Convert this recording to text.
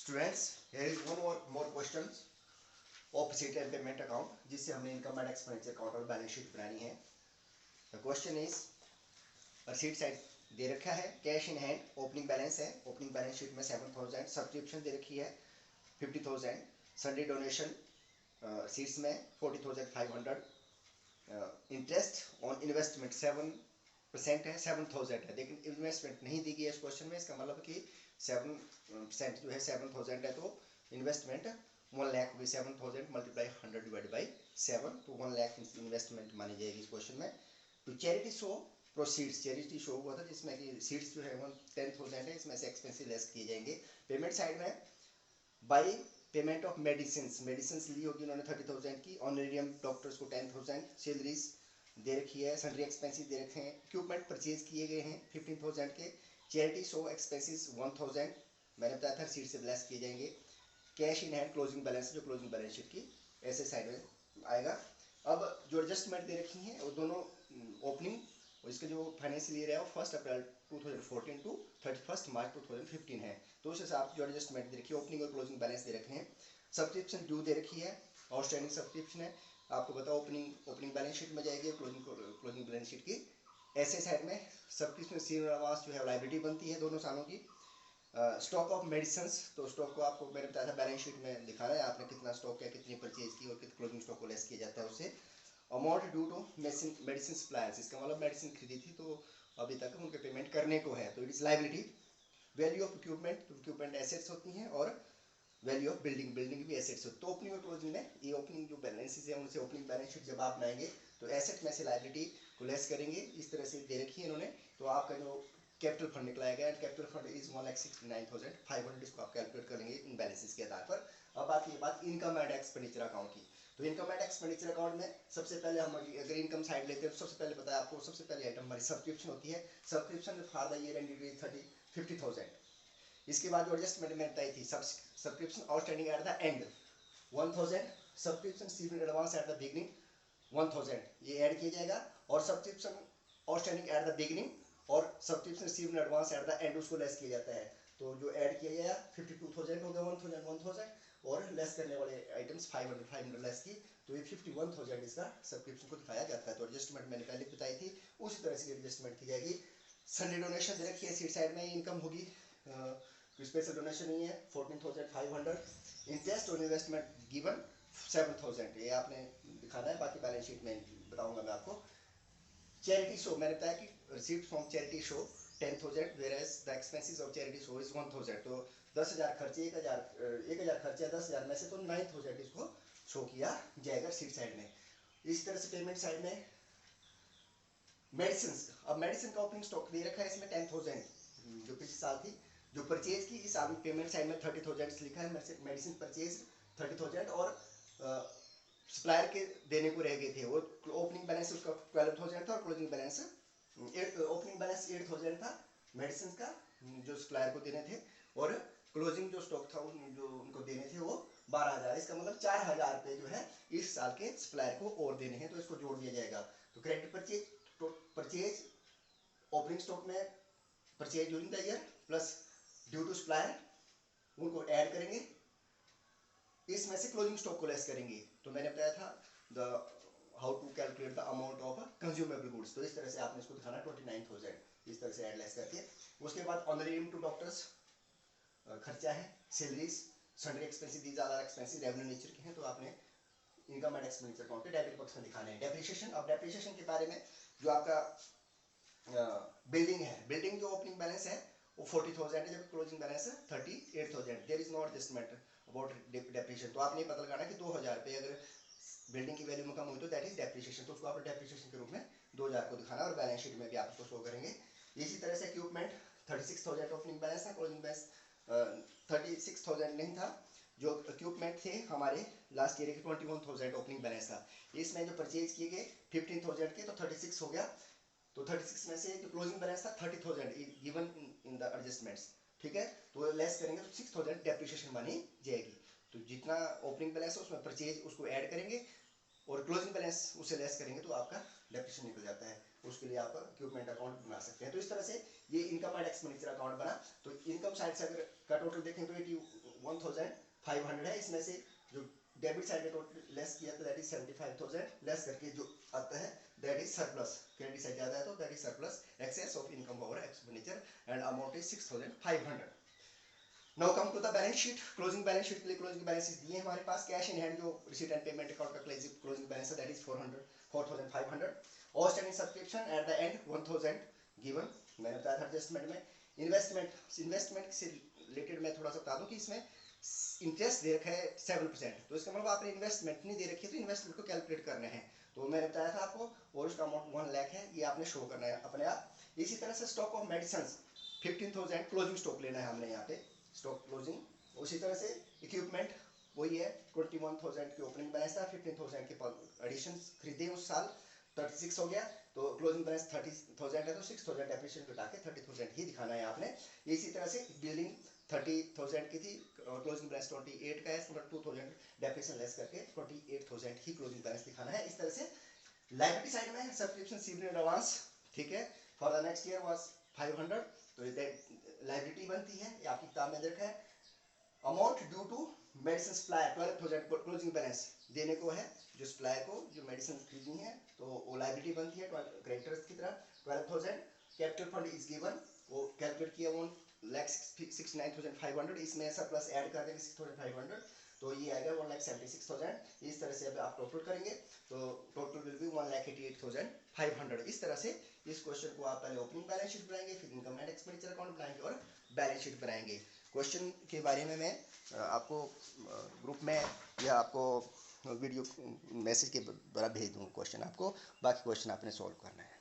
Students, here is one more questions of receipt and payment account जिससे हमने income and expenditure account और balance sheet बनानी है. The question is receipt side दे रखा है, cash in hand opening balance है, ओपनिंग बैलेंस शीट में 7000, सब्सक्रिप्शन दे रखी है 50,000, सन्डे डोनेशन सीट्स में 40,500, इंटरेस्ट ऑन इन्वेस्टमेंट 7% है, 7,000 है, लेकिन इन्वेस्टमेंट नहीं दी गई है इस क्वेश्चन में. इसका मतलब कि 7% जो है 7,000 है, तो इन्वेस्टमेंट 1 लाख होगी. 7,000 मल्टीप्लाई 100 डिवाइड बाई 7, तो 1 लाख इन्वेस्टमेंट मानी जाएगी इस क्वेश्चन में. तो charity show proceeds, charity show हुआ था जिसमें कि सीट्स जो है 10,000 है, इसमें से एक्सपेंसिव लेस किए जाएंगे. पेमेंट साइड में बाई पेमेंट ऑफ मेडिसिन ली होगी उन्होंने 30,000 की, ऑनरेरियम डॉक्टर्स को 10,000, सैलरीज दे रखी है, सन्ड्री एक्सपेंसिस दे रखे हैं, इक्विपमेंट परचेज किए गए हैं 15,000 के, चैरिटी शो एक्सपेंसिस 1,000 मैंने बताया था सीट से लेस किए जाएंगे. Cash in hand closing balance जो क्लोजिंग बैलेंस शीट की ऐसे साइड में आएगा. अब जो एडजस्टमेंट दे रखी हैं वो दोनों ओपनिंग और इसका जो फाइनेंशियल ईयर है वो 1 अप्रैल 2014 टू 31 मार्च 2015 है. तो उस हिसाब से जो एडजस्टमेंट दे रखी है ओपनिंग और क्लोजिंग बैलेंस दे रखे हैं. सब्सक्रिप्शन ड्यू दे रखी है, आउटस्टैंडिंग सब्सक्रिप्शन है, आपको बताओ ओपनिंग बैलेंस शीट में जाएगी, क्लोजिंग बैलेंस शीट की ऐसे साइड में. सब्सक्रिप्शन सीनियर आवास जो है लाइबिलिटी बनती है दोनों सालों की. स्टॉक ऑफ मेडिसिन, तो स्टॉक को आपको मैंने बताया था बैलेंस शीट में दिखाना है आपने कितना स्टॉक है, कितनी परचेज की और कितने क्लोजिंग स्टॉक को लेस किया जाता है उससे. Amount due to medicine suppliers, इसका मतलब मेडिसिन खरीदी थी तो अभी तक उनके पेमेंट करने को है, तो it is liability. Value of equipment, तो इक्विपमेंट एसेट्स होती हैं, और वैल्यू ऑफ बिल्डिंग भी एसेट्स होती है. तो ओपनिंग और क्लोजिंग में ये ओपनिंग जो बैलेंसेस है उनसे ओपनिंग बैलेंस शीट जब आप बनाएंगे तो एसेट में से लाइबिलिटी को लेस करेंगे, इस तरह से दे रखी है इन्होंने. तो आपका जो कैपिटल फंड निकला गया, कैपिटल फंड इज 1,69,500, इसको आप कैलकुलेट करेंगे इन बैलेंसेस के आधार पर. अब आती है बात इनकम एंड एक्सपेंडिचर अकाउंट की. तो इनकम एंड एक्सपेंडिचर अकाउंट में सबसे पहले हम अगर इनकम साइड लेते हैं तो सबसे पहले पता है आपको, सबसे पहले आइटम हमारी सब्सक्रिप्शन होती है. Subscription for the year ended 50,000. इसके बाद जो एडजस्टमेंट में बताई थी, subscription outstanding at the end 1,000, subscription received in advance at the beginning 1,000, ये ऐड किया जाएगा. और subscription outstanding at the beginning और subscription received in advance at the end उसको लेस किया जाता है. तो जो ऐड किया गया 52,000 हो गया, 1,000 और लेस करने वाले आइटम्स 500 लेस की, तो ये 51,000 इसका सब्सक्रिप्शन को दिखाया जाता है. तो एडजस्टमेंट मैंने पहले बताई थी, उसी तरह से एडजस्टमेंट की जाएगी. सन्डे डोनेशन दे रखी है, सीट साइड में इनकम होगी, स्पेशल डोनेशन नहीं है 14,500. इंटरेस्ट ऑन इन्वेस्टमेंट गिवन 7,000, ये आपने दिखाना है, बाकी बैलेंस शीट में बताऊंगा मैं आपको. चैरिटी शो मैंने बताया कि receipt from charity show 10,000 whereas the expenses of charity show is 1,000. तो 10,000 खर्चे 1,000 खर्चे 10,000 में से तो 9,000 इसको शो किया जाएगा सीट साइड में. इस तरह से पेमेंट साइड में मेडिसिन, अब मेडिसिन का ओपनिंग स्टॉक दे रखा है इसमें 10,000 जो पिछले साल थी. जो परचेज की इस साल पेमेंट साइड में 30,000 लिखा है, मेडिसिन परचेज 30,000 और सप्लायर के देने को रह गए थे. वो ओपनिंग बैलेंस उसका 12,000 था और क्लोजिंग बैलेंस ओपनिंग बैलेंस 8,000 था मेडिसिन का जो सप्लायर को देने थे, और क्लोजिंग जो स्टॉक था जो उनको देने थे वो 12,000. इसका मतलब 4,000 रुपये जो है इस साल के सप्लायर को और देने हैं, तो इसको जोड़ दिया जाएगा. तो क्रेडिट परचेज ओपनिंग स्टॉक में purchase during the year plus due to supplier उनको ऐड करेंगे, इसमें से क्लोजिंग स्टॉक को लेस करेंगे. तो मैंने बताया था the how to calculate the amount of consumable goods, तो इस तरह से आपने इसको दिखाना 29,000 इस तरह से ऐड लेस करके. उसके बाद ऑनरेरियम टू डॉक्टर्स खर्चा है, salaries, sundry expenses, these are expenses revenue nature के हैं, तो आपने इनकम एंड एक्सपेंडिचर अकाउंट के डेबिट बॉक्स में दिखाने हैं. डेप्रिसिएशन, अब डेप्रिसिएशन के बारे में जो आपका बिल्डिंग है, बिल्डिंग जो ओपनिंग बैलेंस है वो 40,000 है, जब क्लोजिंग बैलेंस है 38,000. There is no adjustment about depreciation. तो आपने पता लगाना कि 2,000 रुपये अगर बिल्डिंग की वैल्यू में कम हुई तो दैट इज डेप्रिसिएशन, तो उसको आपने डेप्रिसिएशन के रूप में 2,000 को दिखाना और बैलेंस शीट में भी आप उसको शो करेंगे. इसी तरह से इक्विपमेंट 36,000 ओपनिंग बैलेंस था, क्लोजिंग बैलेंस 36,000 नहीं था. जो इक्विपमेंट थे हमारे लास्ट ईयर के 21,000 ओपनिंग बैलेंस था. इसमें जो परचेज किए गए 15,000 के, तो 36 हो गया. तो 36 में से जो क्लोजिंग बैलेंस था 30,000 गिवन इन द एडजस्टमेंट्स, ठीक है. तो लेस करेंगे तो 6,000 डेप्रिसिएशन मानी जाएगी. तो जितना ओपनिंग बैलेंस है उसमें परचेज उसको ऐड करेंगे और क्लोजिंग बैलेंस उसे लेस करेंगे तो आपका डेप्रिसिएशन निकल जाता है. उसके लिए आप इक्विपमेंट अकाउंट बना सकते हैं. तो इस तरह से ये इनकम एंड एक्सपेंडिचर अकाउंट बना. तो इनकम साइड से अगर का टोटल देखें तो 1500 है। इसमें से जो डेबिट साइड में टोटल लेस किया तो दैट इज 75,000, लेस करके जो आता है that is surplus. Credit side ज़्यादा है तो that is surplus excess of income over expenditure and amount is 6500। Now come to the balance sheet. Closing balance sheet के लिए क्लोजिंग बैलेंस दिए हैं हमारे पास। कैश इन हैंड जो रिसीट एंड पेमेंट अकाउंट का क्लोजिंग बैलेंस है that is 4500। Outstanding subscription at the end 1000 given, मैंने बताया था एडजस्टमेंट में। इन्वेस्टमेंट से रिलेटेड मैं थोड़ा सा बता दूं कि इसमें इंटरेस्ट दे रखा है 7%, तो इसका मतलब आपने इन्वेस्टमेंट नहीं दे रखी है तो इन्वेस्टमेंट को कैलकुलेट करना है। तो मैंने बताया था आपको, और उसका अमाउंट 1 लाख है, ये आपने शो करना है अपने आप। इसी तरह से stock of medicine 15,000 closing stock लेना है हमने यहाँ पे, स्टॉक क्लोजिंग। उसी तरह से इक्विपमेंट वही है, 21,000 की ओपनिंग बैलेंस था, 15,000 के एडिशन खरीदे उस साल, 36 हो गया, तो क्लोजिंग बैलेंस 30,000 है तो 6,000 डेप्रिसिएशन घटा के 30,000 ही दिखाना है आपने। इसी तरह से बिल्डिंग 30,000 की थी, क्लोजिंग बैलेंस 28 का है, 2,000 डेप्रिसिएशन लेस करके 28,000 ही क्लोजिंग बैलेंस दिखाना है। इस तरह से लायबिलिटी साइड में सब्सक्रिप्शन रिसीव्ड इन एडवांस, ठीक है, for the next year was 500, तो ये लायबिलिटी बनती है, ये आपकी किताब में देखा है। Amount due to medicine supplier 12,000 closing balance देने को है, जो सप्लायर को जो मेडिसिन खरीदनी है तो वो लायबिलिटी बनती है क्रेडिटर्स की तरह 12,000। कैपिटल फंड इज गिवन, वो कैलकुलेट किया 1,69,500, इसमें सरप्लस ऐड कर देंगे 6,500, तो ये आएगा 1,76,000। इस तरह से अब आप टोटल करेंगे तो टोटल विल बी 1,88,500। इस तरह से इस क्वेश्चन को आप पहले ओपनिंग बैलेंस शीट बनाएंगे, फिर इनकम एंड एक्सपेंडिचर अकाउंट बनाएंगे और बैलेंस शीट बनाएंगे। क्वेश्चन के बारे में मैं आपको ग्रुप में या आपको वीडियो मैसेज के द्वारा भेज दूँगा क्वेश्चन आपको, बाकी क्वेश्चन आपने सॉल्व करना है।